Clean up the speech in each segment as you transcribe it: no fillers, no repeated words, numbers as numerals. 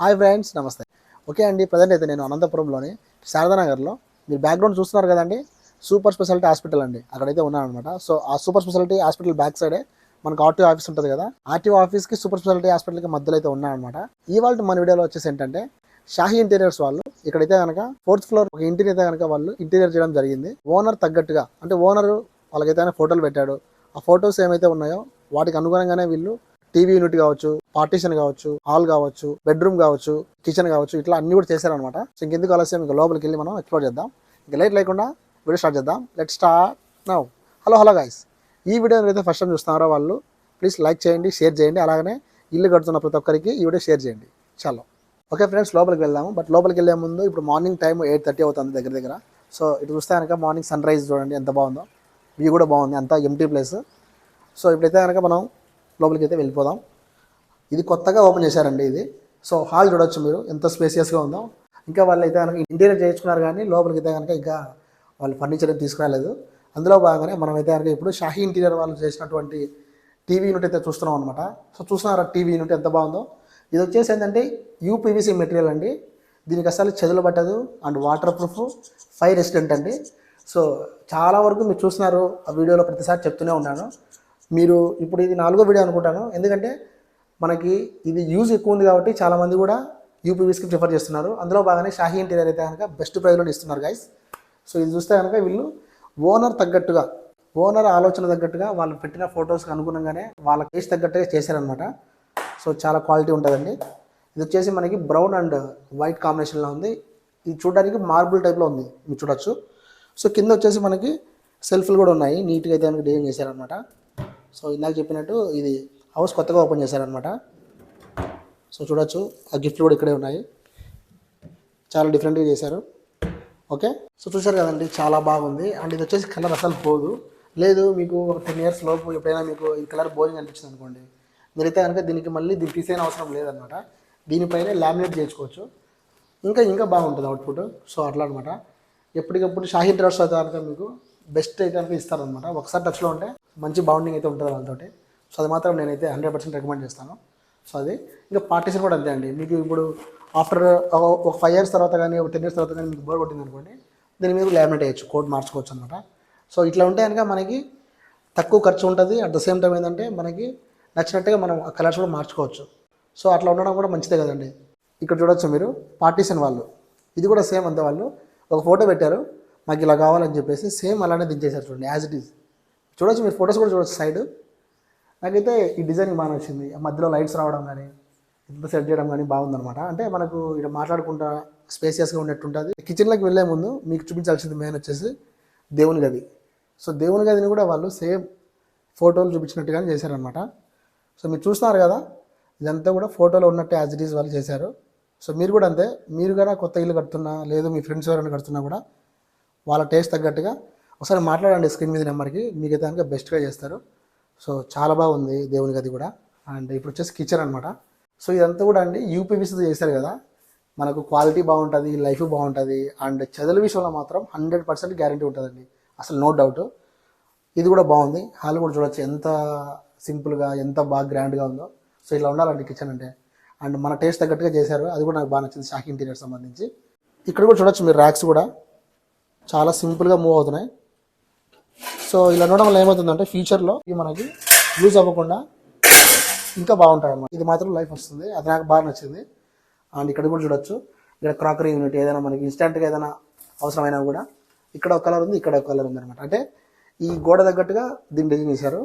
Hi friends, నమస్తే. Okay అండి, present అయితే నేను అనంతపురంలోని శారదానగర్లో మీరు బ్యాక్గ్రౌండ్ చూస్తున్నారు కదండి, సూపర్ స్పెషాలిటీ హాస్పిటల్ అండి. అక్కడైతే ఉన్నాను అనమాట. సో ఆ సూపర్ స్పెషాలిటీ హాస్పిటల్ బ్యాక్ సైడే మనకు ఆర్టీఓ ఆఫీస్ ఉంటుంది కదా, ఆర్టీఓ ఆఫీస్కి సూపర్ స్పెషాలిటీ హాస్పిటల్కి మధ్యలో అయితే ఉన్నాను అనమాట. ఇవాళ మన వీడియోలో వచ్చేసి ఏంటంటే, షాహీ ఇంటీరియర్స్ వాళ్ళు ఇక్కడైతే కనుక 4th ఫ్లోర్ ఒక ఇంటిని అయితే కనుక వాళ్ళు ఇంటీరియర్ చేయడం జరిగింది. ఓనర్ తగ్గట్టుగా, అంటే ఓనర్ వాళ్ళకైతే ఫోటోలు పెట్టాడు. ఆ ఫొటోస్ ఏమైతే ఉన్నాయో వాటికి అనుగుణంగానే వీళ్ళు టీవీ యూనిట్ కావచ్చు, పార్టీషన్ కావచ్చు, హాల్ కావచ్చు, బెడ్రూమ్ కావచ్చు, కిచెన్ కావచ్చు, ఇట్లా అన్ని కూడా చేశారనమాట. సో ఇంకెందుకు ఆలస్యం, ఇంకా లోపలికి వెళ్ళి మనం ఎక్స్ప్లోర్ చేద్దాం. ఇంకా లేట్ లేకుండా వీడియో స్టార్ట్ చేద్దాం. Let start now. Hello guys, ఈ వీడియో అయితే ఫస్ట్ టైం చూస్తున్నారో వాళ్ళు ప్లీజ్ లైక్ చేయండి, షేర్ చేయండి. అలాగనే ఇల్లు కడుతున్న ప్రతి ఒక్కరికి ఈ వీడియో షేర్ చేయండి. చలో ఓకే ఫ్రెండ్స్, లోపలికి వెళ్దాము. బట్ లోపలికి వెళ్ళే ముందు ఇప్పుడు మార్నింగ్ టైం 8:30 అవుతుంది దగ్గర. సో ఇటు చూస్తే కనుక మార్నింగ్ సన్ రైజ్ చూడండి ఎంత బాగుందో, వ్యూ కూడా బాగుంది, అంతా ఎంటీ ప్లేస్. సో ఇప్పుడైతే కనుక మనం లోపలికి అయితే వెళ్ళిపోదాం. ఇది కొత్తగా ఓపెన్ చేశారండి ఇది. సో హాల్ చూడొచ్చు మీరు ఎంత స్పేసియస్గా ఉందో. ఇంకా వాళ్ళు అయితే కనుక ఇంటీరియర్ చేయించుకున్నారు, కానీ లోపలికి అయితే కనుక ఇంకా వాళ్ళు ఫర్నిచర్ తీసుకురాలేదు. అందులో భాగంగానే మనమైతే కనుక ఇప్పుడు షాహీ ఇంటీరియర్ వాళ్ళు చేసినటువంటి టీవీ యూనిట్ అయితే చూస్తున్నాం అనమాట. సో చూస్తున్నారా టీవీ యూనిట్ ఎంత బాగుందో. ఇది వచ్చేసి ఏంటంటే యూపీవీసీ మెటీరియల్ అండి. దీనికి అసలు చెదులు పట్టదు and water proof, fire resistant అండి. సో చాలా వరకు మీరు చూస్తున్నారు, ఆ వీడియోలో ప్రతిసారి చెప్తూనే ఉన్నాను. మీరు ఇప్పుడు ఇది 4వ వీడియో అనుకుంటాను, ఎందుకంటే మనకి ఇది యూజ్ ఎక్కువ ఉంది కాబట్టి చాలామంది కూడా యూపీవీస్కి ప్రిఫర్ చేస్తున్నారు. అందులో బాగానే షాహీ ఇంటీరియర్ అయితే కనుక బెస్ట్ ప్రైస్లో ఇస్తున్నారు గైస్. సో ఇది చూస్తే కనుక వీళ్ళు ఓనర్ తగ్గట్టుగా, ఓనర్ ఆలోచన తగ్గట్టుగా వాళ్ళు పెట్టిన ఫొటోస్కి అనుగుణంగానే వాళ్ళ టేస్ట్ తగ్గట్టుగా చేశారనమాట. సో చాలా క్వాలిటీ ఉంటుందండి. ఇది వచ్చేసి మనకి బ్రౌన్ అండ్ వైట్ కాంబినేషన్లో ఉంది. ఇది చూడడానికి మార్బుల్ టైప్లో ఉంది, మీరు చూడొచ్చు. సో కింద వచ్చేసి మనకి సెల్ఫ్లు కూడా ఉన్నాయి, నీట్గా అయితే కనుక డిజైన్ చేశారనమాట. సో ఇందాక చెప్పినట్టు ఇది హౌస్ కొత్తగా ఓపెన్ చేశారనమాట. సో చూడొచ్చు, ఆ గిఫ్ట్లు కూడా ఇక్కడే ఉన్నాయి, చాలా డిఫరెంట్గా చేశారు. ఓకే, సో చూసారు కదండి, చాలా బాగుంది. అండ్ ఇది వచ్చేసి కలర్ అసలు పోదు. లేదు మీకు ఒక 10 years లోపు ఎప్పుడైనా మీకు ఈ కలర్ బోరింగ్ అనిపించింది అనుకోండి, మీరైతే కనుక దీనికి మళ్ళీ దీన్ని తీసేయని అవసరం లేదనమాట. దీనిపైన లామినేట్ చేసుకోవచ్చు, ఇంకా బాగుంటుంది అవుట్పుట్. సో అట్లా అనమాట. ఎప్పటికప్పుడు షాహీ ఇంటీరియర్స్ అయితే కనుక మీకు బెస్ట్ అయితే కనుక ఇస్తారనమాట. ఒకసారి టచ్లో ఉంటే మంచి బాండింగ్ అయితే ఉంటుంది వాళ్ళతోటి. సో అది మాత్రం నేనైతే 100% రికమెండ్ చేస్తాను. సో అది ఇంకా పార్టీషన్ కూడా అంతే అండి. మీకు ఇప్పుడు ఆఫ్టర్ ఒక 5 years తర్వాత కానీ, ఒక 10 years తర్వాత కానీ మీకు బోర్ కొట్టింది అనుకోండి, దీని మీద లామినేట్ వేయచ్చు, కోడ్ మార్చుకోవచ్చు అనమాట. సో ఇట్లా ఉంటే కనుక మనకి తక్కువ ఖర్చు ఉంటుంది. అట్ ద సేమ్ టైం ఏంటంటే మనకి నచ్చినట్టుగా మనం ఆ కలర్స్ కూడా మార్చుకోవచ్చు. సో అట్లా ఉండడం కూడా మంచిదే కదండి. ఇక్కడ చూడొచ్చు మీరు పార్టీషన్ వాళ్ళు, ఇది కూడా సేమ్ అంతే. వాళ్ళు ఒక ఫోటో పెట్టారు, మాకు ఇలా కావాలని చెప్పేసి సేమ్ అలానే దించేశారు చూడండి, యాజ్ ఇట్ ఈజ్. చూడొచ్చు మీరు, ఫొటోస్ కూడా చూడొచ్చు సైడ్. నాకైతే ఈ డిజైన్ బాగా నచ్చింది. మధ్యలో లైట్స్ రావడం కానీ, ఇంత సెట్ చేయడం కానీ బాగుందనమాట. అంటే మనకు ఇక్కడ మాట్లాడుకుంటా స్పేసియస్గా ఉన్నట్టు ఉంటుంది. కిచెన్లోకి వెళ్ళే ముందు మీకు చూపించాల్సింది మెయిన్ వచ్చేసి దేవుని గది. సో దేవుని గదిని కూడా వాళ్ళు సేమ్ ఫోటోలు చూపించినట్టుగానే చేశారనమాట. సో మీరు చూస్తున్నారు కదా, ఇదంతా కూడా ఫోటోలో ఉన్నట్టు యాజ్ ఇట్ ఈజ్ వాళ్ళు చేశారు. సో మీరు కూడా అంతే, మీరు కూడా కొత్త ఇల్లు కడుతున్నా, లేదు మీ ఫ్రెండ్స్ ఎవరైనా కడుతున్నా కూడా వాళ్ళ టేస్ట్ తగ్గట్టుగా ఒకసారి మాట్లాడండి స్క్రీన్ మీద నెంబర్కి, మీకైతే కనుక బెస్ట్గా చేస్తారు. సో చాలా బాగుంది దేవుని గది కూడా. అండ్ ఇప్పుడు వచ్చేసి కిచెన్ అనమాట. సో ఇదంతా కూడా అండి యూపీవీసీతో చేశారు కదా, మనకు క్వాలిటీ బాగుంటుంది, లైఫ్ బాగుంటుంది. అండ్ చదువుల విషయంలో మాత్రం 100% గ్యారంటీ ఉంటుందండి, అసలు నో డౌట్. ఇది కూడా బాగుంది. హాల్ కూడా చూడొచ్చు ఎంత సింపుల్గా, ఎంత బాగా గ్రాండ్గా ఉందో. సో ఇలా ఉండాలండి కిచెన్ అంటే. అండ్ మన టేస్ట్ తగ్గట్టుగా చేశారు, అది కూడా నాకు బాగా నచ్చింది షాహీ ఇంటీరియర్ సంబంధించి. ఇక్కడ కూడా చూడొచ్చు మీరు, ర్యాక్స్ కూడా చాలా సింపుల్గా మూవ్ అవుతున్నాయి. సో ఇలా ఉండడం వల్ల ఏమవుతుందంటే ఫ్యూచర్లో ఇవి మనకి యూజ్ అవ్వకుండా ఇంకా బాగుంటాయి అన్నమాట. ఇది మాత్రం లైఫ్ వస్తుంది, అది నాకు బాగా నచ్చింది. అండ్ ఇక్కడ కూడా చూడొచ్చు, ఇక్కడ క్రాకరీ యూనిట్ ఏదైనా మనకి ఇన్స్టెంట్గా ఏదైనా అవసరమైనా కూడా ఇక్కడ ఒక కలర్ ఉంది, ఇక్కడ ఒక కలర్ ఉంది అనమాట. అంటే ఈ గోడ తగ్గట్టుగా దీన్ని డిజైన్ చేశారు.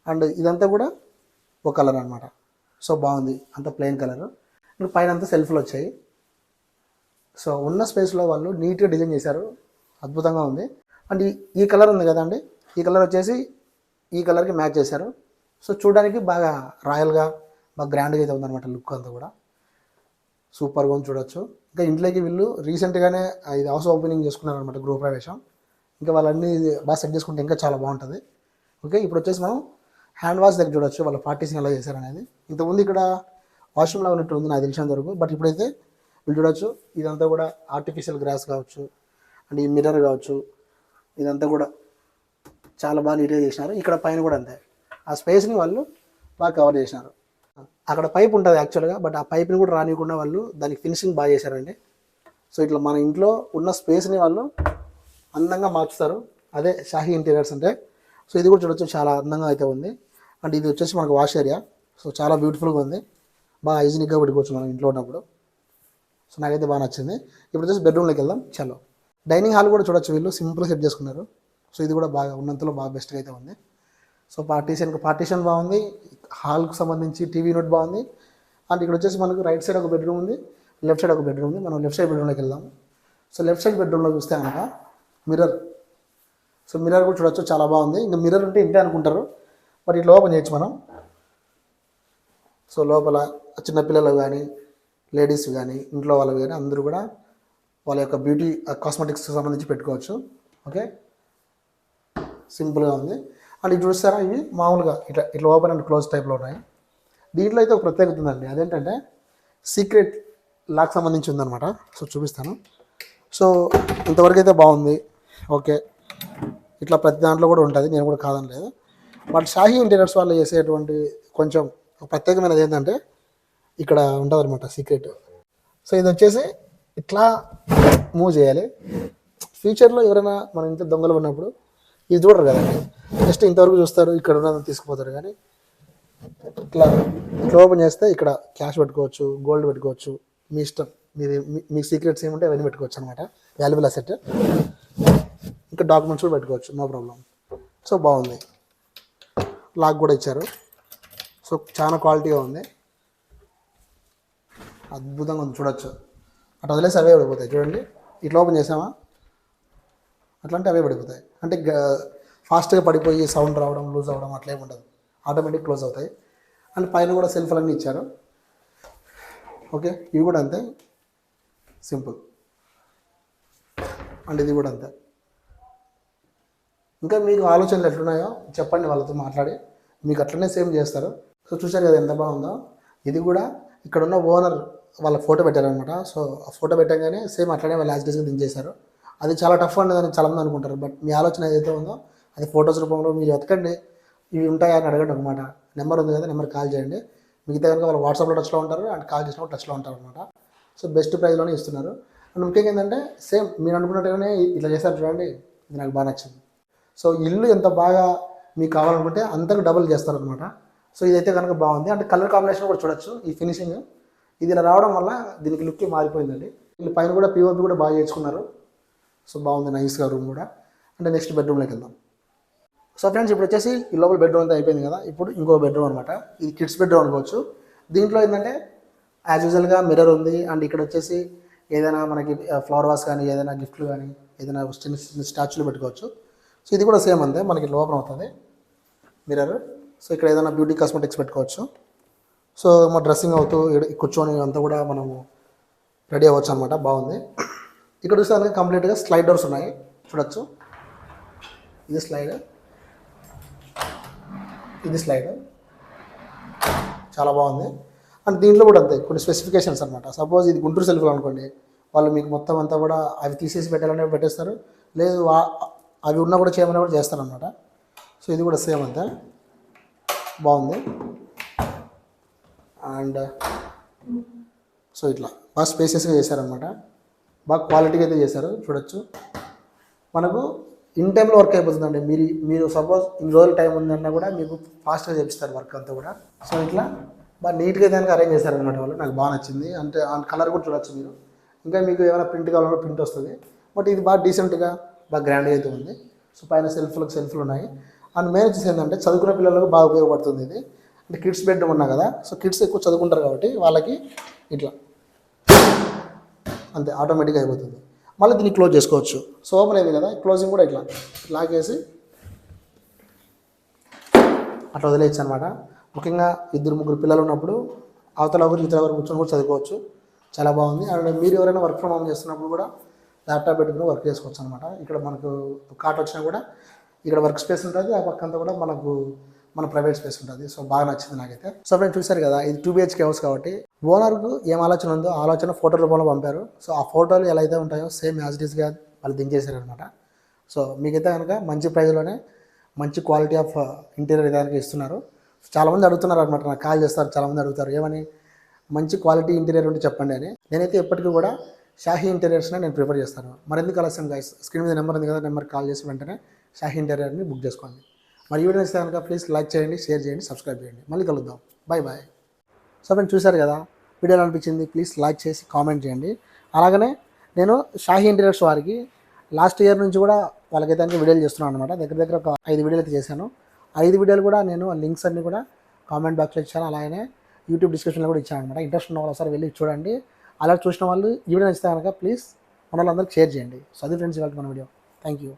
అండ్ ఇదంతా కూడా ఒక కలర్ అనమాట. సో బాగుంది, అంత ప్లెయిన్ కలర్. ఇంకా పైన అంతా సెల్ఫ్లు వచ్చాయి. సో ఉన్న స్పేస్లో వాళ్ళు నీట్గా డిజైన్ చేశారు, అద్భుతంగా ఉంది. అండ్ ఈ కలర్ ఉంది కదండి, ఈ కలర్ వచ్చేసి ఈ కలర్కి మ్యాచ్ చేశారు. సో చూడడానికి బాగా రాయల్గా, బాగా గ్రాండ్గా అయితే ఉందన్నమాట. లుక్ అంతా కూడా సూపర్గా ఉంది, చూడొచ్చు. ఇంకా ఇంట్లోకి వీళ్ళు రీసెంట్గానే ఇది హౌస్ ఓపెనింగ్ చేసుకున్నారనమాట, గృహప్రవేశం. ఇంకా వాళ్ళన్నీ బాగా సెట్ చేసుకుంటే ఇంకా చాలా బాగుంటుంది. ఓకే, ఇప్పుడు వచ్చేసి మనం హ్యాండ్ వాష్ దగ్గర చూడొచ్చు వాళ్ళ పార్టీషన్ ఎలా చేశారనేది. ఇంతకుముందు ఇక్కడ వాష్రూమ్లో ఉన్నట్టు ఉంది నాకు తెలిసినంత వరకు. బట్ ఇప్పుడైతే వీళ్ళు చూడొచ్చు, ఇదంతా కూడా ఆర్టిఫిషియల్ గ్రాస్ కావచ్చు, అండ్ ఈ మిర్రర్ కావచ్చు, ఇదంతా కూడా చాలా బాగా నీట్గా చేసినారు. ఇక్కడ పైన కూడా అంతే, ఆ స్పేస్ని వాళ్ళు బాగా కవర్ చేసినారు. అక్కడ పైప్ ఉంటుంది యాక్చువల్గా, బట్ ఆ పైప్ని కూడా రానివ్వకుండా వాళ్ళు దానికి ఫినిషింగ్ బాగా చేశారండి. సో ఇట్లా మన ఇంట్లో ఉన్న స్పేస్ని వాళ్ళు అందంగా మార్చుతారు. అదే షాహీ ఇంటీరియర్స్ అంటే. సో ఇది కూడా చూడొచ్చు, చాలా అందంగా అయితే ఉంది. అండ్ ఇది వచ్చేసి మనకు వాష్ ఏరియా. సో చాలా బ్యూటిఫుల్గా ఉంది, బాగా హైజీనిక్గా పెట్టుకోవచ్చు మనం ఇంట్లో ఉన్నప్పుడు. సో నాకైతే బాగా నచ్చింది. ఇప్పుడు వచ్చేసి బెడ్రూమ్లోకి వెళ్దాం. చలో, డైనింగ్ హాల్ కూడా చూడొచ్చు, వీళ్ళు సింపుల్గా సెట్ చేసుకున్నారు. సో ఇది కూడా బాగా ఉన్నంతలో బాగా బెస్ట్గా అయితే ఉంది. సో పార్టీషన్ బాగుంది, హాల్కి సంబంధించి టీవీ యూనిట్ బాగుంది. అండ్ ఇక్కడ వచ్చేసి మనకు రైట్ సైడ్ ఒక బెడ్రూమ్ ఉంది, లెఫ్ట్ సైడ్ ఒక బెడ్రూమ్ ఉంది. మనం లెఫ్ట్ సైడ్ బెడ్రూమ్లోకి వెళ్దాం. సో లెఫ్ట్ సైడ్ బెడ్రూమ్లో చూస్తే కనుక మిర్రర్. సో మిర్రర్ కూడా చూడొచ్చు, చాలా బాగుంది. ఇంకా మిర్రర్ ఉంటే ఇంతే అనుకుంటారు, బట్ ఇట్లా ఓపెన్ చేయొచ్చు మనం. సో లోపల చిన్నపిల్లలు కానీ, లేడీస్ కానీ, ఇంట్లో వాళ్ళు కానీ అందరూ కూడా వాళ్ళ యొక్క బ్యూటీ కాస్మెటిక్స్కి సంబంధించి పెట్టుకోవచ్చు. ఓకే, సింపుల్గా ఉంది. అండ్ ఇది చూస్తారా, ఇవి మామూలుగా ఇట్లా ఇట్లా ఓపెన్ అండ్ క్లోజ్ టైప్లో ఉన్నాయి. దీంట్లో అయితే ఒక ప్రత్యేకత ఉందండి, అదేంటంటే సీక్రెట్ లాక్ సంబంధించి ఉందన్నమాట. సో చూపిస్తాను. సో ఇంతవరకు అయితే బాగుంది. ఓకే, ఇట్లా ప్రతి దాంట్లో కూడా ఉంటుంది, నేను కూడా కాదని లేదు. బట్ షాహీ ఇంటీరియర్స్ వాళ్ళు చేసేటువంటి కొంచెం ప్రత్యేకమైనది ఏంటంటే ఇక్కడ ఉంటుంది అనమాట సీక్రెట్. సో ఇది వచ్చేసి ఇట్లా మూవ్ చేయాలి. ఫ్యూచర్లో ఎవరైనా మన ఇంట్లో దొంగలు ఉన్నప్పుడు ఇది చూడరు కదండి, జస్ట్ ఇంతవరకు చూస్తారు, ఇక్కడ ఉన్నదని తీసుకుపోతారు. కానీ ఇట్లా ఇట్లా ఓపెన్ చేస్తే ఇక్కడ క్యాష్ పెట్టుకోవచ్చు, గోల్డ్ పెట్టుకోవచ్చు, మీ ఇష్టం. మీ సీక్రెట్స్ ఏముంటే అవన్నీ పెట్టుకోవచ్చు అనమాట, వాల్యుబుల్ అసెట్. ఇంకా డాక్యుమెంట్స్ కూడా పెట్టుకోవచ్చు, నో ప్రాబ్లం. సో బాగుంది, లాక్ కూడా ఇచ్చారు. సో చాలా క్వాలిటీగా ఉంది, అద్భుతంగా ఉంది, చూడొచ్చు. అట్లా వదిలేసి అవే పడిపోతాయి చూడండి. ఇట్లా ఓపెన్ చేసామా అట్లాంటి అవే పడిపోతాయి. అంటే ఫాస్ట్గా పడిపోయి సౌండ్ రావడం, లూజ్ అవ్వడం అట్లా ఏమి ఉండదు, ఆటోమేటిక్ క్లోజ్ అవుతాయి. అండ్ పైన కూడా సెల్ఫ్లన్నీ ఇచ్చారు. ఓకే, ఇవి కూడా అంతే సింపుల్. అండ్ ఇది కూడా అంతే. ఇంకా మీకు ఆలోచనలు ఎట్లున్నాయో చెప్పండి, వాళ్ళతో మాట్లాడి మీకు అట్లనే సేమ్ చేస్తారు. సో చూశారు కదా ఎంత బాగుందో. ఇది కూడా ఇక్కడ ఉన్న ఓనర్ వాళ్ళ ఫోటో పెట్టారనమాట. సో ఆ ఫోటో పెట్టగానే సేమ్ అట్లనే వాళ్ళు యాజ్ డీస్గా దించేశారు. అది చాలా టఫ్ అని చాలామంది అనుకుంటారు, బట్ మీ ఆలోచన ఏదైతే ఉందో అది ఫొటోస్ రూపంలో మీరు వెతకండి, ఇవి ఉంటాయా అని అడగండి అనమాట. నెంబర్ ఉంది కదా, నెంబర్ కాల్ చేయండి. మిగతా కనుక వాళ్ళు వాట్సాప్లో టచ్లో ఉంటారు, అండ్ కాల్ చేసినప్పుడు టచ్లో ఉంటారు అనమాట. సో బెస్ట్ ప్రైస్లోనే ఇస్తున్నారు. అండ్ ముఖ్యంగా ఏంటంటే సేమ్ మీరు అనుకున్నట్టుగానే ఇట్లా చేస్తారు చూడండి, ఇది నాకు బాగా నచ్చింది. సో ఇల్లు ఎంత బాగా మీకు కావాలనుకుంటే అంతకు డబుల్ చేస్తారనమాట. సో ఇదైతే కనుక బాగుంది. అంటే కలర్ కాంబినేషన్ కూడా చూడొచ్చు, ఈ ఫినిషింగ్ ఇది ఇలా రావడం వల్ల దీనికి లుక్ మారిపోయిందండి. వీళ్ళు పైన కూడా పిఓపి కూడా బాగా చేసుకున్నారు. సో బాగుంది, నైస్గా రూమ్ కూడా. అంటే నెక్స్ట్ బెడ్రూమ్లోకి వెళ్దాం. సో ఫ్రెండ్స్, ఇప్పుడు వచ్చేసి ఈ లోపల బెడ్రూమ్ అంతా అయిపోయింది కదా, ఇప్పుడు ఇంకో బెడ్రూమ్ అనమాట. ఇది కిడ్స్ బెడ్రూమ్ అనుకోవచ్చు. దీంట్లో ఏంటంటే యాజ్ యూజువల్గా మిర్రర్ ఉంది. అండ్ ఇక్కడ వచ్చేసి ఏదైనా మనకి ఫ్లవర్ వాస్ కానీ, ఏదైనా గిఫ్ట్లు కానీ, ఏదైనా చిన్న చిన్న స్టాచ్యూలు పెట్టుకోవచ్చు. సో ఇది కూడా సేమ్ అంతే, మనకి లోపల అవుతుంది మిర్రర్. సో ఇక్కడ ఏదైనా బ్యూటీ కాస్మెటిక్స్ పెట్టుకోవచ్చు. సో మా డ్రెస్సింగ్ అవుతూ కూర్చొని అంతా కూడా మనము రెడీ అవ్వచ్చు అనమాట. బాగుంది. ఇక్కడ చూస్తే కంప్లీట్గా స్లైడ్ డోర్స్ ఉన్నాయి, చూడొచ్చు. ఇది స్లైడ్, ఇది స్లైడ్, చాలా బాగుంది. అండ్ దీంట్లో కూడా అంతే కొన్ని స్పెసిఫికేషన్స్ అనమాట. సపోజ్ ఇది గుంటూరు సెల్ఫ్లు అనుకోండి, వాళ్ళు మీకు మొత్తం అంతా కూడా అవి తీసేసి పెట్టాలనే పెట్టేస్తారు, లేదు అవి ఉన్నా కూడా చేయమని కూడా చేస్తారనమాట. సో ఇది కూడా సేమ్ అంతే, బాగుంది. అండ్ సో ఇట్లా బాగా స్పేసెస్గా చేశారనమాట, బాగా క్వాలిటీగా అయితే చేశారు, చూడొచ్చు. మనకు ఇన్ టైంలో వర్క్ అయిపోతుందండి. మీరు సపోజ్ ఇన్ని రోజులు టైం ఉందన్నా కూడా మీకు ఫాస్ట్గా చేపిస్తారు వర్క్ అంతా కూడా. సో ఇట్లా బాగా నీట్గా దానికి అరేంజ్ చేశారనమాట వాళ్ళు, నాకు బాగా నచ్చింది. అంటే ఆ కలర్ కూడా చూడొచ్చు మీరు. ఇంకా మీకు ఏమైనా ప్రింట్ కావాలన్నా ప్రింట్ వస్తుంది, బట్ ఇది బాగా డీసెంట్గా బాగా గ్రాండ్గా అయితే ఉంది. సో పైన సెల్ఫ్లు ఉన్నాయి. అండ్ మెయిన్ వచ్చేసి ఏంటంటే చదువుకునే పిల్లలకు బాగా ఉపయోగపడుతుంది ఇది. అంటే కిడ్స్ బెడ్రూమ్ ఉన్నా కదా, సో కిడ్స్ ఎక్కువ చదువుకుంటారు కాబట్టి వాళ్ళకి ఇట్లా అంతే ఆటోమేటిక్గా అయిపోతుంది. మళ్ళీ దీన్ని క్లోజ్ చేసుకోవచ్చు. సో ఓపెన్ అయింది కదా, క్లోజింగ్ కూడా ఇట్లా లాగేసి అట్లా వదిలేయచ్చు అనమాట. ముఖ్యంగా 2-3 పిల్లలు ఉన్నప్పుడు అవతల ఒకరు ఇతర వరకు కూర్చొని కూడా చదువుకోవచ్చు, చాలా బాగుంది. అండ్ మీరు ఎవరైనా వర్క్ ఫ్రమ్ హోమ్ చేస్తున్నప్పుడు కూడా ల్యాప్టాప్ పెట్టుకుని వర్క్ చేసుకోవచ్చు అనమాట. ఇక్కడ మనకు కాట్ వచ్చినా కూడా ఇక్కడ వర్క్ స్పేస్ ఉంటుంది, ఆ పక్కంతా కూడా మన ప్రైవేట్ స్పేస్ ఉంటుంది. సో బాగా నచ్చింది నాకైతే. సో ఫ్రెండ్స్ చూశారు కదా, ఇది 2 BHK హౌస్ కాబట్టి ఓనర్కు ఏం ఆలోచన ఉందో ఆలోచన ఫోటో రూపంలో పంపారు. సో ఆ ఫోటోలు ఎలా అయితే ఉంటాయో సేమ్ యాజ్ ఇట్ ఈస్గా వాళ్ళు దించేశారనమాట. సో మీకైతే కనుక మంచి ప్రైజ్లోనే మంచి క్వాలిటీ ఆఫ్ ఇంటీరియర్ విధానికి ఇస్తున్నారు. చాలామంది అడుగుతున్నారు అనమాట, నాకు కాల్ చేస్తారు, చాలామంది అడుగుతారు ఏమని, మంచి క్వాలిటీ ఇంటీరియర్ ఉంటే చెప్పండి అని. నేనైతే ఎప్పటికీ కూడా షాహీ ఇంటీరియర్స్నే నేను ప్రిఫర్ చేస్తాను. మరెందుకు ఆలస్యం గైస్, స్క్రీన్ మీద నెంబర్ ఉంది కదా, నెంబర్ కాల్ చేసి వెంటనే షాహీ ఇంటీరియర్ని బుక్ చేసుకోండి. మరి వీడియో నచ్చితే కనుక ప్లీజ్ లైక్ చేయండి, షేర్ చేయండి, సబ్స్క్రైబ్ చేయండి. మళ్ళీ కలుద్దాం, బాయ్ బాయ్. సో ఫ్రెండ్స్ చూశారు కదా, వీడియో ఎలా అనిపించింది ప్లీజ్ లైక్ చేసి కామెంట్ చేయండి. అలాగనే నేను షాహీ ఇంటీరియర్స్ వారికి లాస్ట్ ఇయర్ నుంచి కూడా వాళ్ళకైతే అన్ని వీడియోలు చేస్తున్నాను అనమాట. దగ్గర దగ్గర ఒక 5 వీడియోలు అయితే చేశాను. 5 వీడియోలు కూడా నేను లింక్స్ అన్నీ కూడా కామెంట్ బాక్స్లో ఇచ్చాను, అలాగే యూట్యూబ్ డిస్క్రిప్షన్లో కూడా ఇచ్చాను అనమాట. ఇంట్రెస్ట్ ఉన్న వాళ్ళు ఒకసారి వెళ్ళి చూడండి. అలా చూసిన వాళ్ళు ఈ వీడియో నచ్చితే కనుక ప్లీజ్ మన వాళ్ళందరికీ షేర్ చేయండి. సో అది ఫ్రెండ్స్ ఇవాళ మన వీడియో. Thank you.